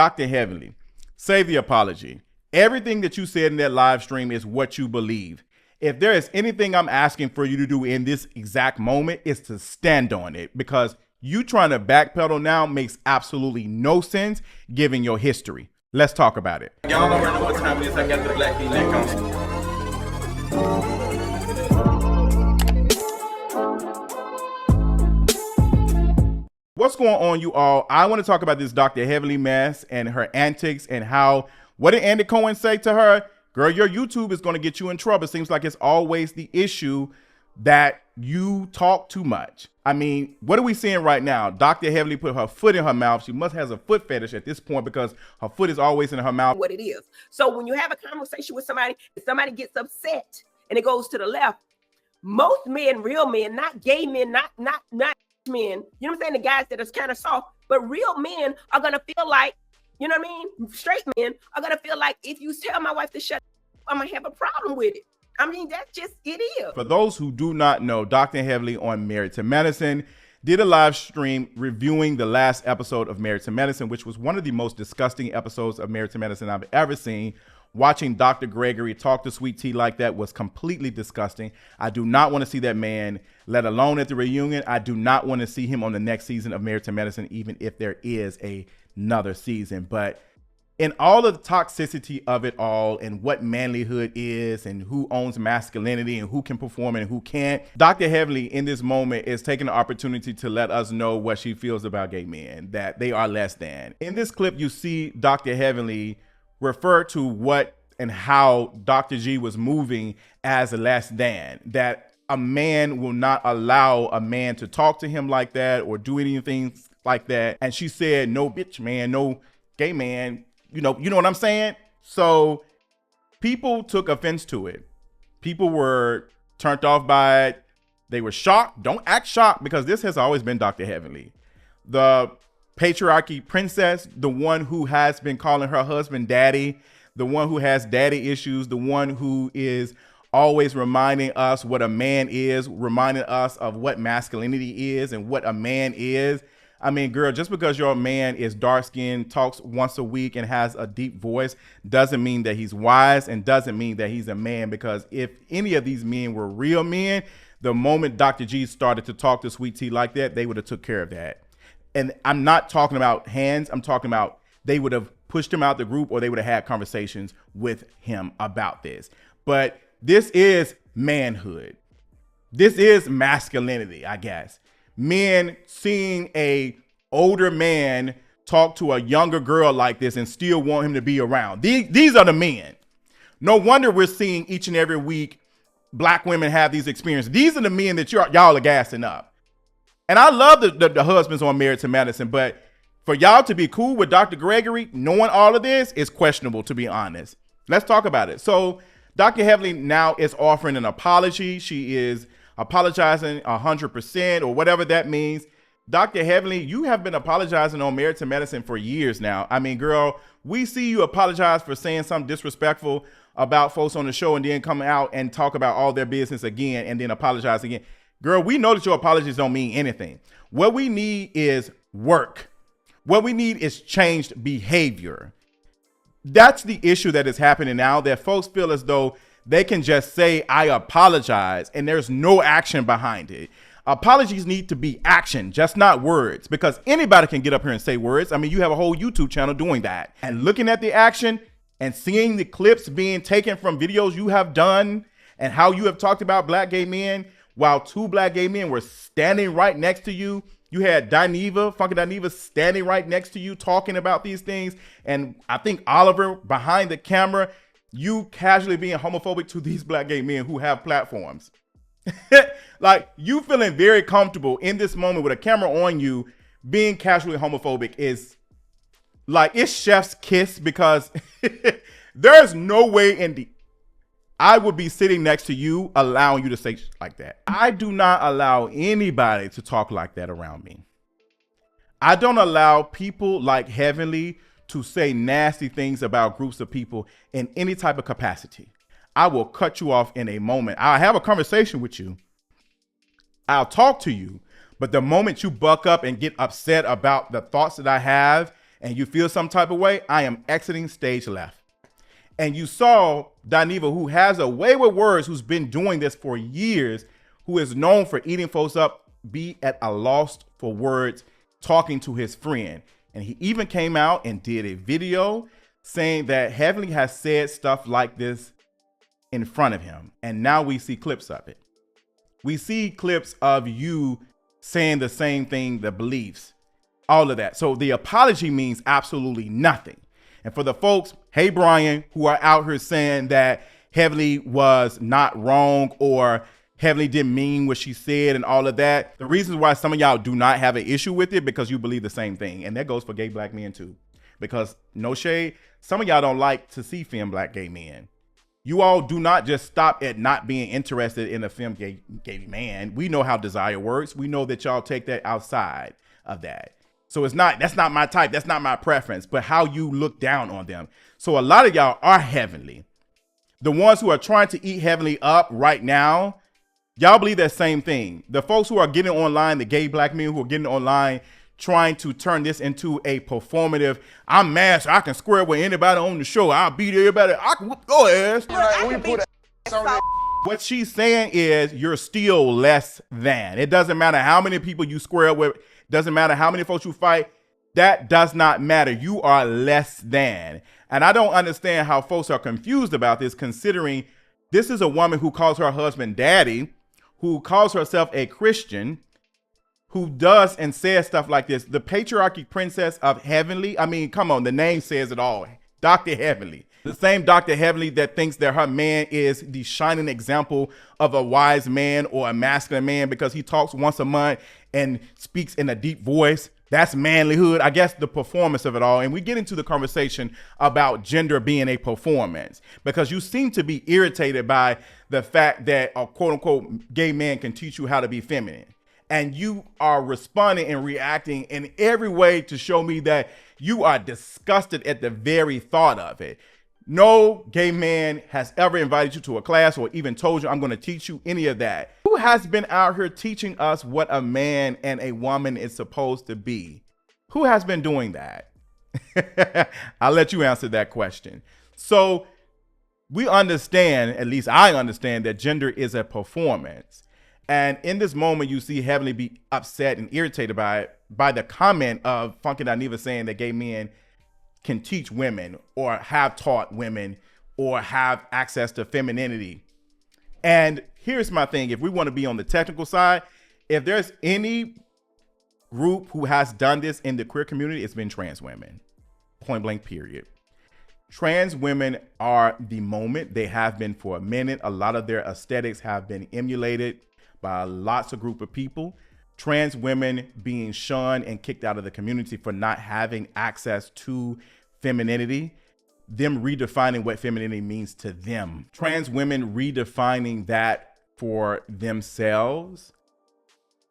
Dr. Heavenly, save the apology. Everything that you said in that live stream is what you believe. If there is anything I'm asking for you to do in this exact moment, is to stand on it, because you trying to backpedal now makes absolutely no sense given your history. Let's talk about it. Y'all already know what time it is. I got the black V-neck on. What's going on, you all? I want to talk about this Dr. Heavenly mess and her antics and how, what did Andy Cohen say to her? Girl, your YouTube is going to get you in trouble. It seems like it's always the issue that you talk too much. I mean, what are we seeing right now? Dr. Heavenly put her foot in her mouth. She must have a foot fetish at this point because her foot is always in her mouth. What it is. So when you have a conversation with somebody, if somebody gets upset and it goes to the left, most men, real men, not gay men, not men, you know what I'm saying? The guys that are kind of soft, but real men are going to feel like, you know what I mean? Straight men are going to feel like if you tell my wife to shut up, I'm going to have a problem with it. I mean, that's just, it is. For those who do not know, Dr. Heavenly on Married to Medicine did a live stream reviewing the last episode of Married to Medicine, which was one of the most disgusting episodes of Married to Medicine I've ever seen. Watching Dr. Gregory talk to Sweet Tea like that was completely disgusting. I do not want to see that man, let alone at the reunion. I do not want to see him on the next season of Married to Medicine, even if there is another season. But in all of the toxicity of it all and what manlyhood is and who owns masculinity and who can perform and who can't, Dr. Heavenly in this moment is taking the opportunity to let us know what she feels about gay men, that they are less than. In this clip, you see Dr. Heavenly refer to what and how Dr. G was moving as a less than, that a man will not allow a man to talk to him like that or do anything like that. And she said, no bitch man, no gay man, you know what I'm saying? So people took offense to it. People were turned off by it. They were shocked. Don't act shocked, because this has always been Dr. Heavenly. The patriarchy princess, the one who has been calling her husband daddy, the one who has daddy issues, the one who is always reminding us what a man is, reminding us of what masculinity is and what a man is. I mean, girl, just because your man is dark-skinned, talks once a week and has a deep voice doesn't mean that he's wise and doesn't mean that he's a man, because if any of these men were real men, the moment Dr. G started to talk to Sweet Tea like that, they would have took care of that. And I'm not talking about hands. I'm talking about they would have pushed him out the group, or they would have had conversations with him about this. But this is manhood. This is masculinity, I guess. Men seeing a older man talk to a younger girl like this and still want him to be around. These are the men. No wonder we're seeing each and every week black women have these experiences. These are the men that y'all are gassing up. And I love the husbands on Married to Medicine, but for y'all to be cool with Dr. Gregory, knowing all of this is questionable, to be honest. Let's talk about it. So Dr. Heavenly now is offering an apology. She is apologizing 100% or whatever that means. Dr. Heavenly, you have been apologizing on Married to Medicine for years now. I mean, girl, we see you apologize for saying something disrespectful about folks on the show and then come out and talk about all their business again and then apologize again. Girl, we know that your apologies don't mean anything. What we need is work. What we need is changed behavior. That's the issue that is happening now, that folks feel as though they can just say, I apologize, and there's no action behind it. Apologies need to be action, just not words, because anybody can get up here and say words. I mean, you have a whole YouTube channel doing that. And looking at the action and seeing the clips being taken from videos you have done and how you have talked about black gay men, while two black gay men were standing right next to you. You had Funky Dineva standing right next to you talking about these things. And I think Oliver behind the camera, you casually being homophobic to these black gay men who have platforms. Like, you feeling very comfortable in this moment with a camera on you being casually homophobic is like, it's chef's kiss, because there's no way in the I would be sitting next to you allowing you to say like that. I do not allow anybody to talk like that around me. I don't allow people like Heavenly to say nasty things about groups of people in any type of capacity. I will cut you off in a moment. I'll have a conversation with you. I'll talk to you. But the moment you buck up and get upset about the thoughts that I have and you feel some type of way, I am exiting stage left. And you saw Dineva, who has a way with words, who's been doing this for years, who is known for eating folks up, be at a loss for words, talking to his friend. And he even came out and did a video saying that Heavenly has said stuff like this in front of him. And now we see clips of it. We see clips of you saying the same thing, the beliefs, all of that. So the apology means absolutely nothing. And for the folks, hey, Brian, who are out here saying that Heavenly was not wrong or Heavenly didn't mean what she said and all of that. The reasons why some of y'all do not have an issue with it because you believe the same thing. And that goes for gay black men too. Because no shade, some of y'all don't like to see femme black gay men. You all do not just stop at not being interested in a femme gay man. We know how desire works. We know that y'all take that outside of that. So that's not my type. That's not my preference, but how you look down on them. So a lot of y'all are Heavenly. The ones who are trying to eat Heavenly up right now, y'all believe that same thing. The folks who are getting online, the gay black men who are getting online, trying to turn this into a performative, I'm mad so I can square with anybody on the show. I'll beat everybody. I can whoop your ass. What she's saying is you're still less than. It doesn't matter how many people you square with. Doesn't matter how many folks you fight. That does not matter. You are less than. And I don't understand how folks are confused about this, considering this is a woman who calls her husband daddy, who calls herself a Christian, who does and says stuff like this. The patriarchy princess of Heavenly. I mean, come on, the name says it all. Dr. Heavenly. The same Dr. Heavenly that thinks that her man is the shining example of a wise man or a masculine man because he talks once a month and speaks in a deep voice. That's manlyhood. I guess the performance of it all. And we get into the conversation about gender being a performance because you seem to be irritated by the fact that a quote unquote gay man can teach you how to be feminine. And you are responding and reacting in every way to show me that you are disgusted at the very thought of it. No gay man has ever invited you to a class or even told you I'm going to teach you any of that. Who has been out here teaching us what a man and a woman is supposed to be? Who has been doing that? I'll let you answer that question. So we understand, at least I understand, that gender is a performance. And in this moment, you see Heavenly be upset and irritated by the comment of Funky Dineva saying that gay men can teach women or have taught women or have access to femininity. And here's my thing. If we want to be on the technical side, if there's any group who has done this in the queer community, it's been trans women. Point blank, period. Trans women are the moment. They have been for a minute. A lot of their aesthetics have been emulated by lots of group of people. Trans women being shunned and kicked out of the community for not having access to femininity, them redefining what femininity means to them. Trans women redefining that for themselves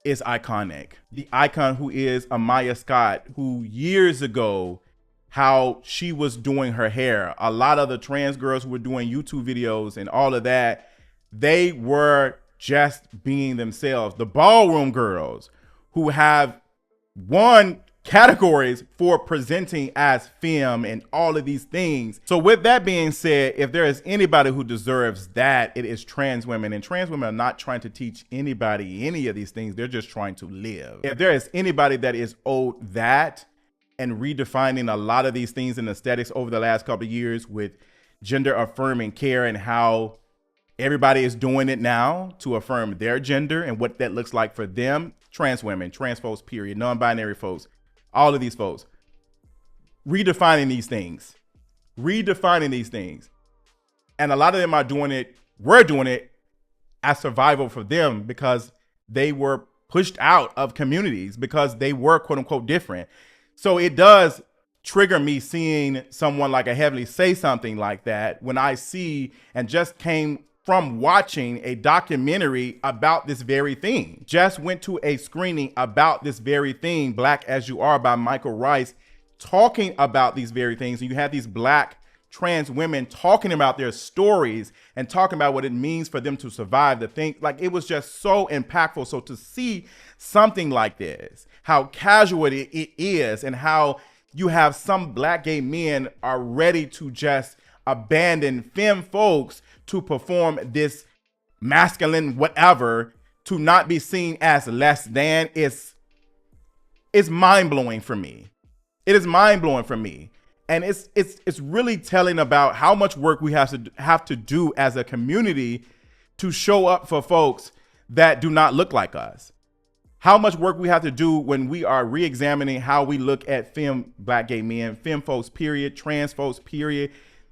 is iconic. The icon who is Amaya Scott, who years ago, how she was doing her hair, a lot of the trans girls who were doing YouTube videos and all of that, they were just being themselves. The ballroom girls who have won categories for presenting as femme and all of these things. So with that being said, if there is anybody who deserves that, it is trans women. And trans women are not trying to teach anybody any of these things. They're just trying to live. If there is anybody that is owed that and redefining a lot of these things in aesthetics over the last couple of years with gender affirming care and how everybody is doing it now to affirm their gender and what that looks like for them. Trans women, trans folks, period, non-binary folks, all of these folks. Redefining these things. And a lot of them are doing it, we're doing it as survival for them because they were pushed out of communities because they were quote unquote different. So it does trigger me seeing someone like a Heavenly say something like that when I see and just came from watching a documentary about this very thing. Just went to a screening about this very thing, Black As You Are by Michael Rice, talking about these very things. And you have these Black trans women talking about their stories and talking about what it means for them to survive the thing. Like, it was just so impactful. So to see something like this, how casual it is and how you have some black gay men are ready to just abandon femme folks to perform this masculine whatever, to not be seen as less than. It's mind-blowing for me. It is mind-blowing for me. And it's really telling about how much work we have to do as a community to show up for folks that do not look like us. How much work we have to do when we are re-examining how we look at femme black gay men, femme folks, period, trans folks, period.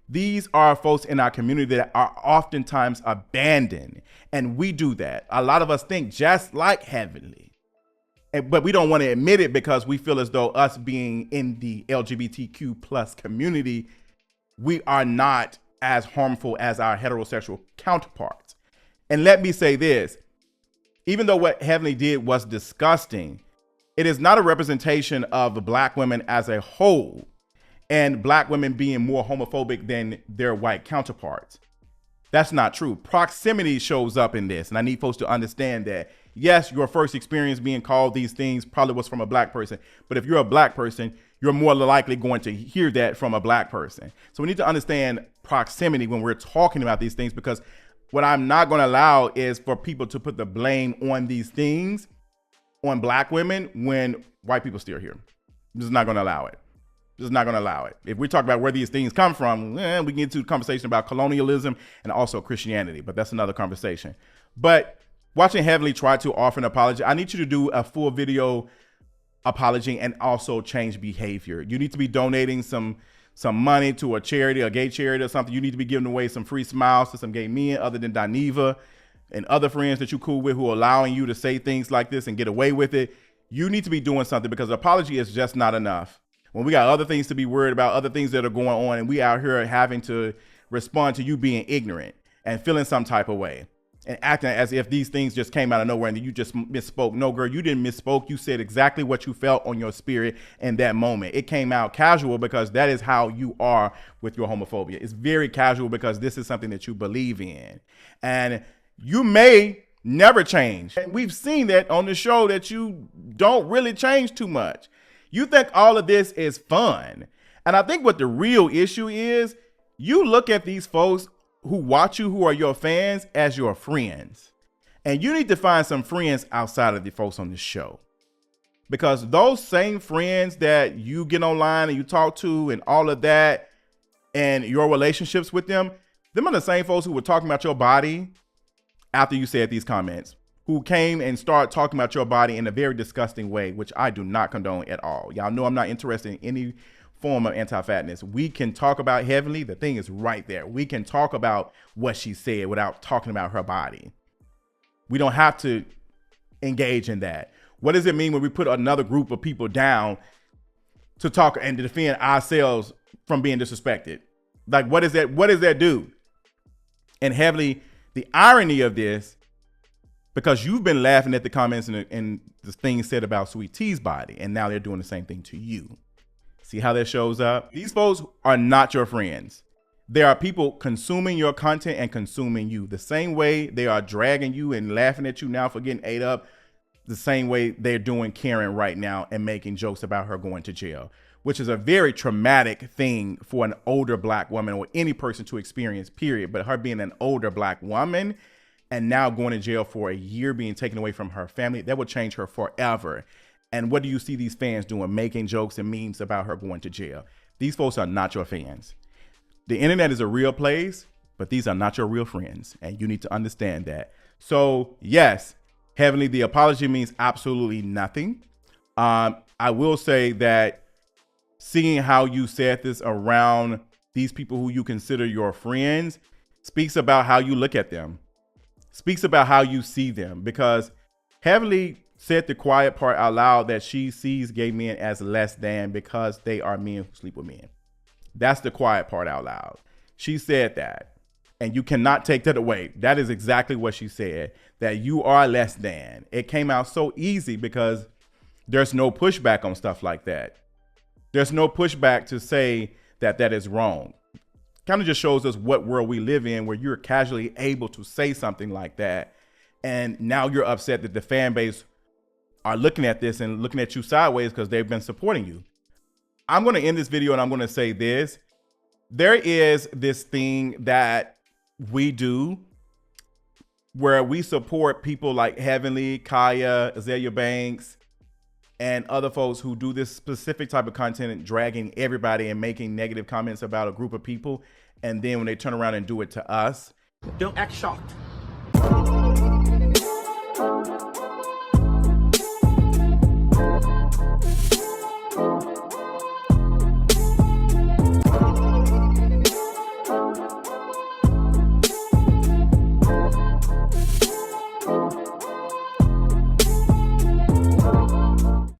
These are folks in our community that are oftentimes abandoned. And we do that. A lot of us think just like Heavenly. But we don't want to admit it because we feel as though us being in the LGBTQ plus community, we are not as harmful as our heterosexual counterparts. And let me say this, even though what Heavenly did was disgusting, it is not a representation of black women as a whole and black women being more homophobic than their white counterparts. That's not true. Proximity shows up in this. And I need folks to understand that. Yes, your first experience being called these things probably was from a black person. But if you're a black person, you're more likely going to hear that from a black person. So we need to understand proximity when we're talking about these things, because what I'm not going to allow is for people to put the blame on these things on black women when white people still here. I'm just not going to allow it. Just not going to allow it. If we talk about where these things come from, we can get into a conversation about colonialism and also Christianity, but that's another conversation. But watching Heavenly try to offer an apology, I need you to do a full video apology and also change behavior. You need to be donating some money to a charity, a gay charity or something. You need to be giving away some free smiles to some gay men other than Dineva and other friends that you cool with who are allowing you to say things like this and get away with it. You need to be doing something, because apology is just not enough. When we got other things to be worried about, other things that are going on, and we out here having to respond to you being ignorant and feeling some type of way and acting as if these things just came out of nowhere and you just misspoke. No, girl, you didn't misspoke. You said exactly what you felt on your spirit in that moment. It came out casual because that is how you are with your homophobia. It's very casual because this is something that you believe in. And you may never change. And we've seen that on the show that you don't really change too much. You think all of this is fun. And I think what the real issue is, you look at these folks who watch you, who are your fans, as your friends. And you need to find some friends outside of the folks on this show. Because those same friends that you get online and you talk to and all of that, and your relationships with them are the same folks who were talking about your body after you said these comments, who came and started talking about your body in a very disgusting way, which I do not condone at all. Y'all know I'm not interested in any form of anti-fatness. We can talk about Heavenly. The thing is right there. We can talk about what she said without talking about her body. We don't have to engage in that. What does it mean when we put another group of people down to talk and to defend ourselves from being disrespected? Like, what does that do? And Heavenly, the irony of this, because you've been laughing at the comments and the things said about Sweet T's body, and now they're doing the same thing to you. See how that shows up? These folks are not your friends. There are people consuming your content and consuming you. The same way they are dragging you and laughing at you now for getting ate up, the same way they're doing Karen right now and making jokes about her going to jail, which is a very traumatic thing for an older black woman or any person to experience, period. But her being an older black woman and now going to jail for a year, being taken away from her family, that would change her forever. And what do you see these fans doing? Making jokes and memes about her going to jail. These folks are not your fans. The internet is a real place, but these are not your real friends. And you need to understand that. So yes, Heavenly, the apology means absolutely nothing. I will say that seeing how you said this around these people who you consider your friends speaks about how you look at them, speaks about how you see them, because Heavenly said the quiet part out loud that she sees gay men as less than because they are men who sleep with men. That's the quiet part out loud. She said that, and you cannot take that away. That is exactly what she said, that you are less than. It came out so easy because there's no pushback on stuff like that. There's no pushback to say that that is wrong. Kind of just shows us what world we live in, where you're casually able to say something like that. And now you're upset that the fan base are looking at this and looking at you sideways because they've been supporting you. I'm going to end this video and I'm going to say this. There is this thing that we do where we support people like Heavenly, Kaya, Azalea Banks, and other folks who do this specific type of content and dragging everybody and making negative comments about a group of people. And then when they turn around and do it to us, Don't act shocked.